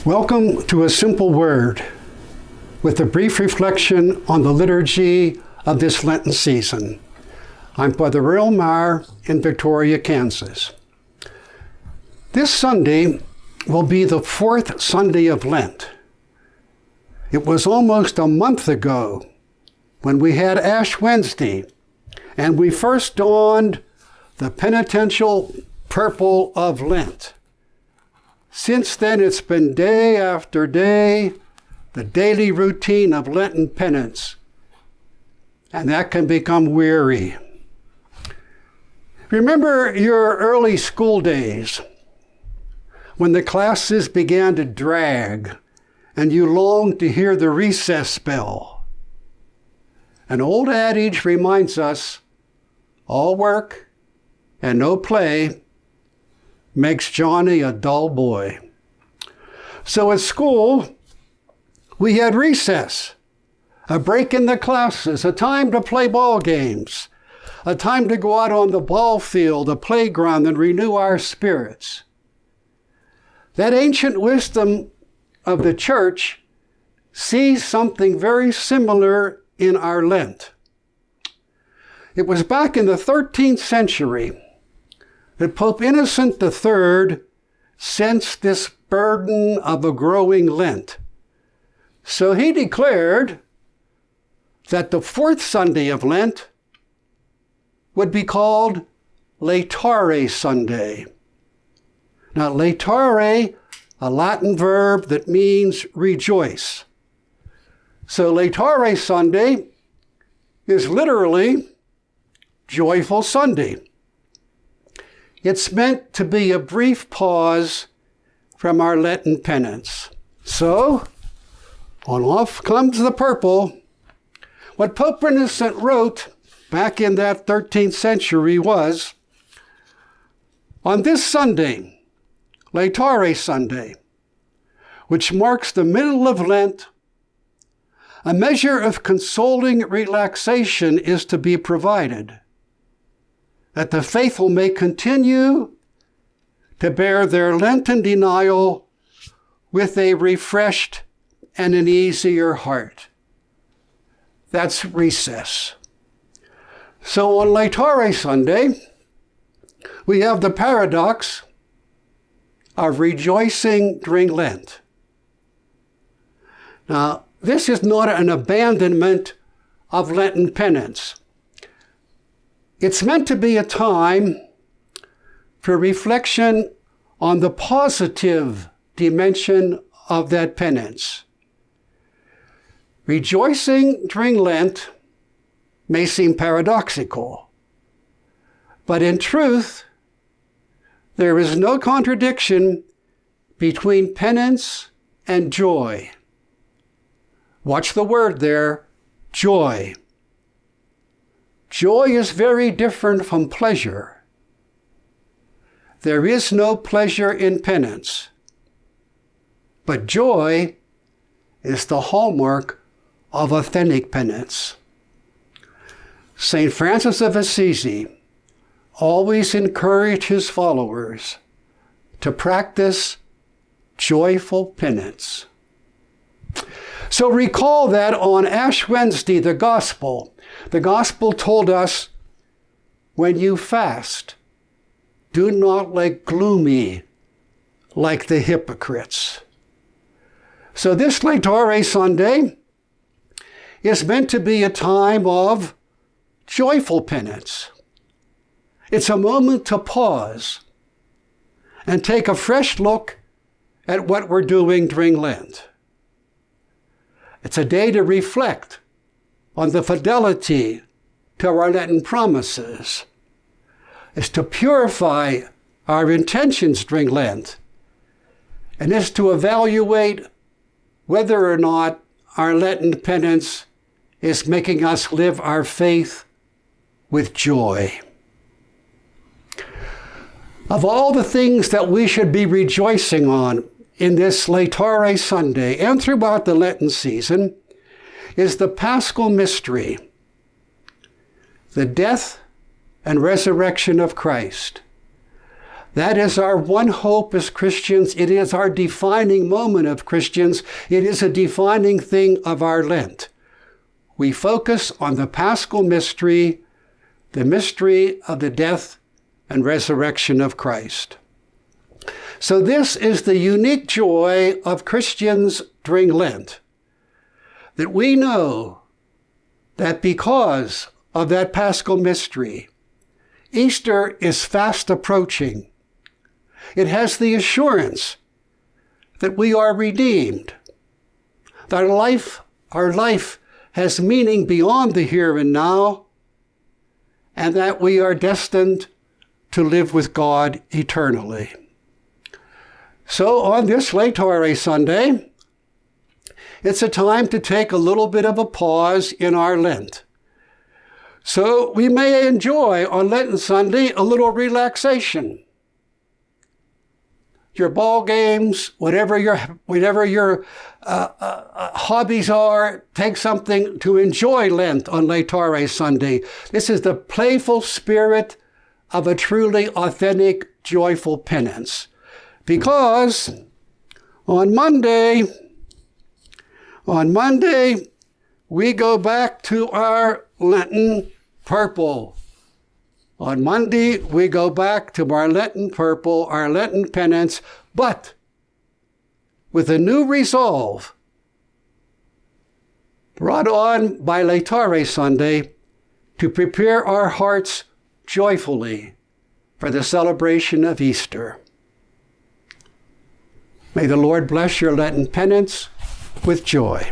Welcome to A Simple Word, with a brief reflection on the liturgy of this Lenten season. I'm Father Earl Maher in Victoria, Kansas. This Sunday will be the fourth Sunday of Lent. It was almost a month ago when we had Ash Wednesday, and we first donned the penitential purple of Lent. Since then, it's been day after day, the daily routine of Lenten penance, and that can become weary. Remember your early school days, when the classes began to drag, and you longed to hear the recess bell. An old adage reminds us, all work and no play makes Johnny a dull boy. So at school, we had recess, a break in the classes, a time to play ball games, a time to go out on the ball field, the playground, and renew our spirits. That ancient wisdom of the church sees something very similar in our Lent. It was back in the 13th century that Pope Innocent III sensed this burden of a growing Lent. So he declared that the fourth Sunday of Lent would be called Laetare Sunday. Now, laetare, a Latin verb that means rejoice. So Laetare Sunday is literally Joyful Sunday. It's meant to be a brief pause from our Lenten penance. So, on off comes the purple. What Pope Innocent wrote back in that 13th century was, on this Sunday, Laetare Sunday, which marks the middle of Lent, a measure of consoling relaxation is to be provided, that the faithful may continue to bear their Lenten denial with a refreshed and an easier heart. That's recess. So on Laetare Sunday, we have the paradox of rejoicing during Lent. Now, this is not an abandonment of Lenten penance. It's meant to be a time for reflection on the positive dimension of that penance. Rejoicing during Lent may seem paradoxical, but in truth, there is no contradiction between penance and joy. Watch the word there, joy. Joy is very different from pleasure. There is no pleasure in penance, but joy is the hallmark of authentic penance. St. Francis of Assisi always encouraged his followers to practice joyful penance. So recall that on Ash Wednesday, the gospel told us, when you fast, do not look gloomy like the hypocrites. So this Laetare Sunday is meant to be a time of joyful penance. It's a moment to pause and take a fresh look at what we're doing during Lent. It's a day to reflect on the fidelity to our Lenten promises. It's to purify our intentions during Lent. And it's to evaluate whether or not our Lenten penance is making us live our faith with joy. Of all the things that we should be rejoicing on in this Laetare Sunday and throughout the Lenten season is the Paschal mystery, the death and resurrection of Christ. That is our one hope as Christians. It is our defining moment of Christians. It is a defining thing of our Lent. We focus on the Paschal mystery, the mystery of the death and resurrection of Christ. So this is the unique joy of Christians during Lent, that we know that because of that Paschal mystery, Easter is fast approaching. It has the assurance that we are redeemed, that our life has meaning beyond the here and now, and that we are destined to live with God eternally. So on this Laetare Sunday, it's a time to take a little bit of a pause in our Lent. So we may enjoy on Lenten Sunday a little relaxation. Your ball games, whatever your hobbies are, take something to enjoy Lent on Laetare Sunday. This is the playful spirit of a truly authentic, joyful penance. Because on Monday, we go back to our Lenten purple. On Monday, we go back to our Lenten purple, our Lenten penance, but with a new resolve brought on by Laetare Sunday to prepare our hearts joyfully for the celebration of Easter. May the Lord bless your Lenten penance with joy.